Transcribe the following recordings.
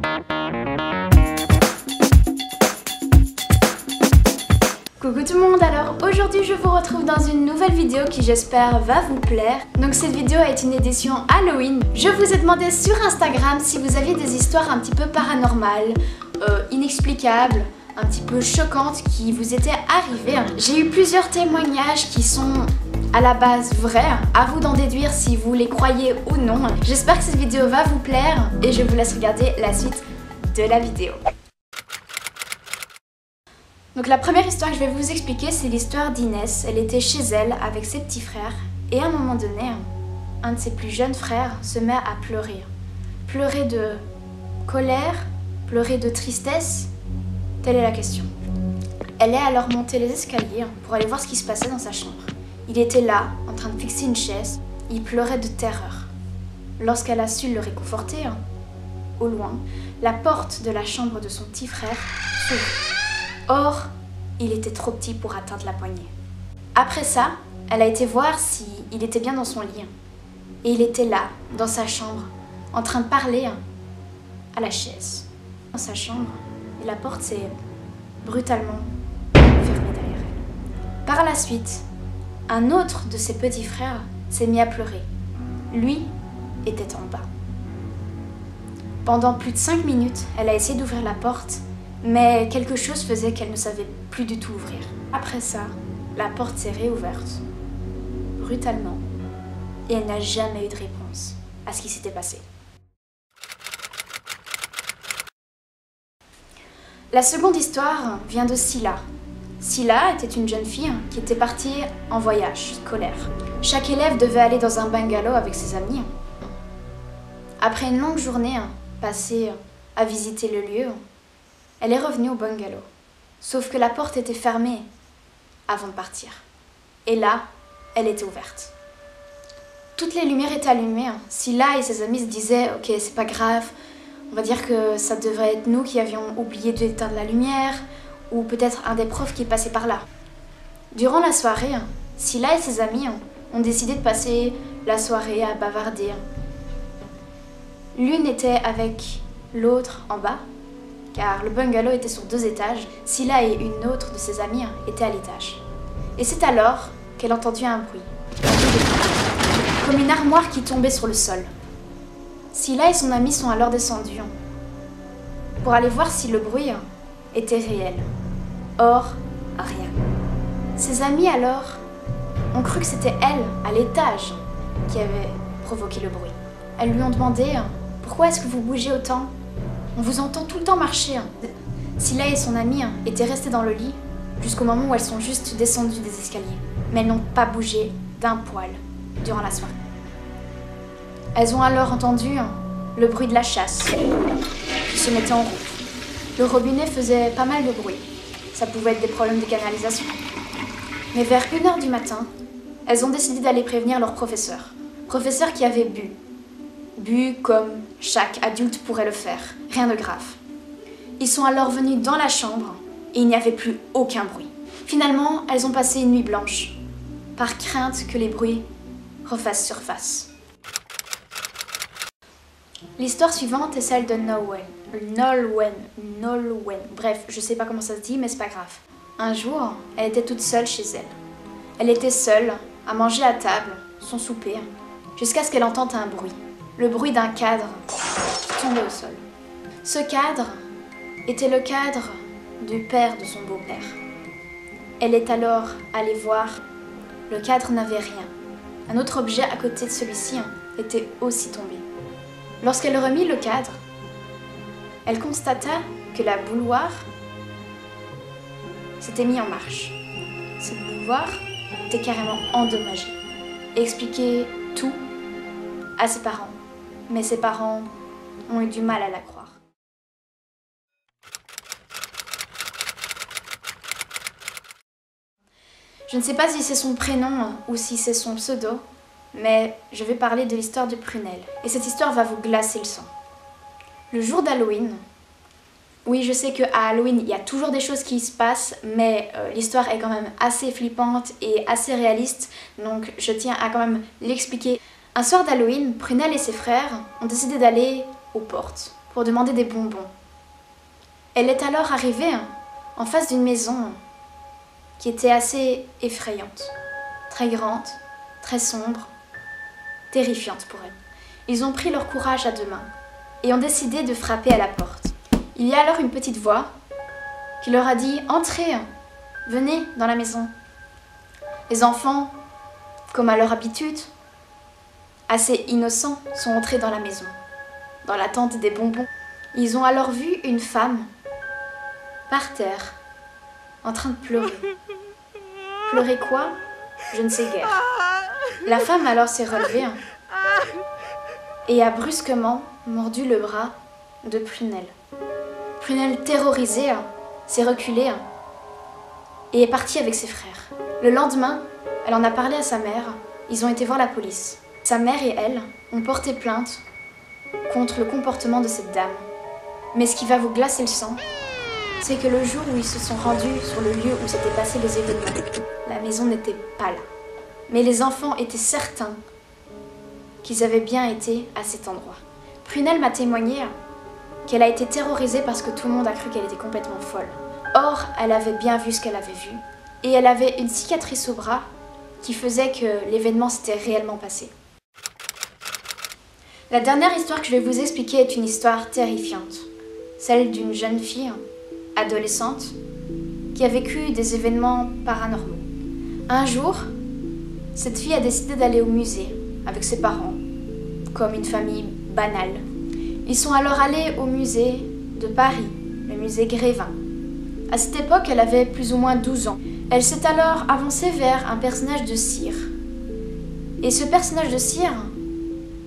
Coucou tout le monde, alors aujourd'hui je vous retrouve dans une nouvelle vidéo qui j'espère va vous plaire. Donc cette vidéo est une édition Halloween. Je vous ai demandé sur Instagram si vous aviez des histoires un petit peu paranormales, inexplicables, un petit peu choquantes qui vous étaient arrivées. J'ai eu plusieurs témoignages qui sont à la base vrais, à vous d'en déduire si vous les croyez ou non. J'espère que cette vidéo va vous plaire et je vous laisse regarder la suite de la vidéo. Donc la première histoire que je vais vous expliquer, c'est l'histoire d'Inès. Elle était chez elle avec ses petits frères et à un moment donné, un de ses plus jeunes frères se met à pleurer. Pleurer de colère, pleurer de tristesse, telle est la question. Elle est alors montée les escaliers pour aller voir ce qui se passait dans sa chambre. Il était là, en train de fixer une chaise, il pleurait de terreur. Lorsqu'elle a su le réconforter, au loin, la porte de la chambre de son petit frère s'ouvre. Or, il était trop petit pour atteindre la poignée. Après ça, elle a été voir s'il était bien dans son lit. Et il était là, dans sa chambre, en train de parler à la chaise. Dans sa chambre, et la porte s'est brutalement fermée derrière elle. Par la suite, un autre de ses petits frères s'est mis à pleurer. Lui était en bas. Pendant plus de 5 minutes, elle a essayé d'ouvrir la porte, mais quelque chose faisait qu'elle ne savait plus du tout ouvrir. Après ça, la porte s'est réouverte, brutalement, et elle n'a jamais eu de réponse à ce qui s'était passé. La seconde histoire vient de Scylla. Scylla était une jeune fille qui était partie en voyage scolaire. Chaque élève devait aller dans un bungalow avec ses amis. Après une longue journée passée à visiter le lieu, elle est revenue au bungalow, sauf que la porte était fermée avant de partir. Et là, elle était ouverte. Toutes les lumières étaient allumées. Scylla et ses amis se disaient « Ok, c'est pas grave, on va dire que ça devrait être nous qui avions oublié d'éteindre la lumière, ou peut-être un des profs qui passait par là. » Durant la soirée, Scylla et ses amis ont décidé de passer la soirée à bavarder. L'une était avec l'autre en bas, car le bungalow était sur 2 étages. Scylla et une autre de ses amies étaient à l'étage. Et c'est alors qu'elle entendit un bruit comme une armoire qui tombait sur le sol. Scylla et son amie sont alors descendus pour aller voir si le bruit était réel. Or, rien. Ses amis alors ont cru que c'était elle, à l'étage, qui avait provoqué le bruit. Elles lui ont demandé « Pourquoi est-ce que vous bougez autant ? On vous entend tout le temps marcher. » Scylla et son amie étaient restées dans le lit jusqu'au moment où elles sont juste descendues des escaliers. Mais elles n'ont pas bougé d'un poil durant la soirée. Elles ont alors entendu le bruit de la chasse qui se mettait en route. Le robinet faisait pas mal de bruit. Ça pouvait être des problèmes de canalisation. Mais vers 1h du matin, elles ont décidé d'aller prévenir leur professeur. Professeur qui avait bu. Bu comme chaque adulte pourrait le faire. Rien de grave. Ils sont alors venus dans la chambre et il n'y avait plus aucun bruit. Finalement, elles ont passé une nuit blanche, par crainte que les bruits refassent surface. L'histoire suivante est celle de Nolwenn. Bref, je sais pas comment ça se dit, mais c'est pas grave. Un jour, elle était toute seule chez elle. Elle était seule, à manger à table, son souper, jusqu'à ce qu'elle entende un bruit. Le bruit d'un cadre qui tombait au sol. Ce cadre était le cadre du père de son beau-père. Elle est alors allée voir. Le cadre n'avait rien. Un autre objet à côté de celui-ci était aussi tombé. Lorsqu'elle remit le cadre, elle constata que la bouilloire s'était mise en marche. Cette bouilloire était carrément endommagée et expliquait tout à ses parents. Mais ses parents ont eu du mal à la croire. Je ne sais pas si c'est son prénom ou si c'est son pseudo, mais je vais parler de l'histoire de Prunelle. Et cette histoire va vous glacer le sang. Le jour d'Halloween, oui, je sais qu'à Halloween, il y a toujours des choses qui se passent, mais l'histoire est quand même assez flippante et assez réaliste, donc je tiens à quand même l'expliquer. Un soir d'Halloween, Prunelle et ses frères ont décidé d'aller aux portes. pour demander des bonbons. Elle est alors arrivée en face d'une maison qui était assez effrayante, très grande, très sombre, terrifiante pour elle. Ils ont pris leur courage à deux mains et ont décidé de frapper à la porte. Il y a alors une petite voix qui leur a dit « Entrez, venez dans la maison ». Les enfants, comme à leur habitude, assez innocents, sont entrés dans la maison, dans l'attente des bonbons. Ils ont alors vu une femme par terre, en train de pleurer. Pleurer quoi? Je ne sais guère. La femme alors s'est relevée et a brusquement mordu le bras de Prunelle. Prunelle, terrorisée, s'est reculée et est partie avec ses frères. Le lendemain, elle en a parlé à sa mère. Ils ont été voir la police. Sa mère et elle ont porté plainte contre le comportement de cette dame. Mais ce qui va vous glacer le sang, c'est que le jour où ils se sont rendus sur le lieu où s'étaient passés les événements, la maison n'était pas là. Mais les enfants étaient certains qu'ils avaient bien été à cet endroit. Prunelle m'a témoigné qu'elle a été terrorisée parce que tout le monde a cru qu'elle était complètement folle. Or, elle avait bien vu ce qu'elle avait vu. Et elle avait une cicatrice au bras qui faisait que l'événement s'était réellement passé. La dernière histoire que je vais vous expliquer est une histoire terrifiante. Celle d'une jeune fille, adolescente, qui a vécu des événements paranormaux. Un jour, cette fille a décidé d'aller au musée avec ses parents, comme une famille banale. Ils sont alors allés au musée de Paris, le musée Grévin. À cette époque, elle avait plus ou moins 12 ans. Elle s'est alors avancée vers un personnage de cire. Et ce personnage de cire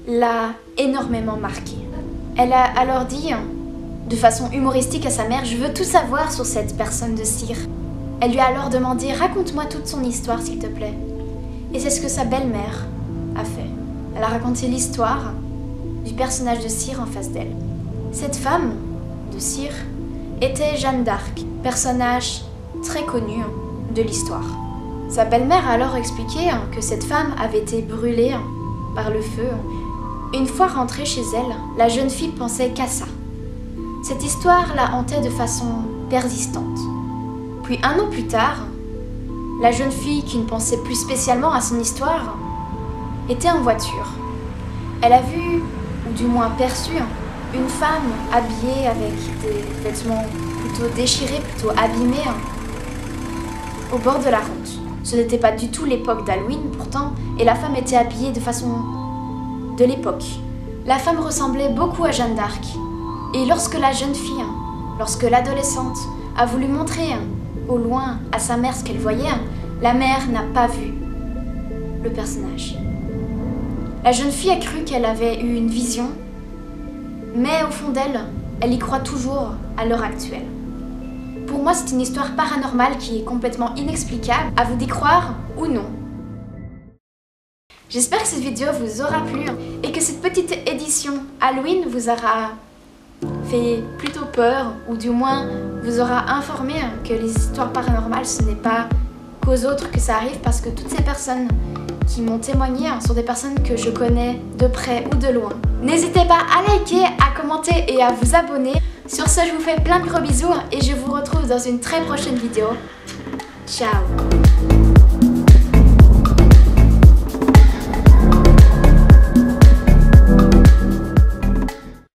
l'a énormément marquée. Elle a alors dit, de façon humoristique à sa mère, « Je veux tout savoir sur cette personne de cire. » Elle lui a alors demandé, « Raconte-moi toute son histoire, s'il te plaît. » Et c'est ce que sa belle-mère a fait. Elle a raconté l'histoire du personnage de cire en face d'elle. Cette femme de cire était Jeanne d'Arc, personnage très connu de l'histoire. Sa belle-mère a alors expliqué que cette femme avait été brûlée par le feu. Une fois rentrée chez elle, la jeune fille pensait qu'à ça. Cette histoire la hantait de façon persistante. Puis 1 an plus tard, la jeune fille, qui ne pensait plus spécialement à son histoire, était en voiture. Elle a vu, ou du moins perçu, une femme habillée avec des vêtements plutôt déchirés, plutôt abîmés, au bord de la route. Ce n'était pas du tout l'époque d'Halloween pourtant, et la femme était habillée de façon de l'époque. La femme ressemblait beaucoup à Jeanne d'Arc. Et lorsque la jeune fille, lorsque l'adolescente a voulu montrer au loin à sa mère ce qu'elle voyait, la mère n'a pas vu le personnage. La jeune fille a cru qu'elle avait eu une vision, mais au fond d'elle, elle y croit toujours à l'heure actuelle. Pour moi, c'est une histoire paranormale qui est complètement inexplicable, à vous d'y croire ou non. J'espère que cette vidéo vous aura plu et que cette petite édition Halloween vous aura fait plutôt peur, ou du moins vous aura informé que les histoires paranormales, ce n'est pas qu'aux autres que ça arrive, parce que toutes ces personnes qui m'ont témoigné sont des personnes que je connais de près ou de loin. N'hésitez pas à liker, à commenter et à vous abonner. Sur ce, je vous fais plein de gros bisous et je vous retrouve dans une très prochaine vidéo. Ciao!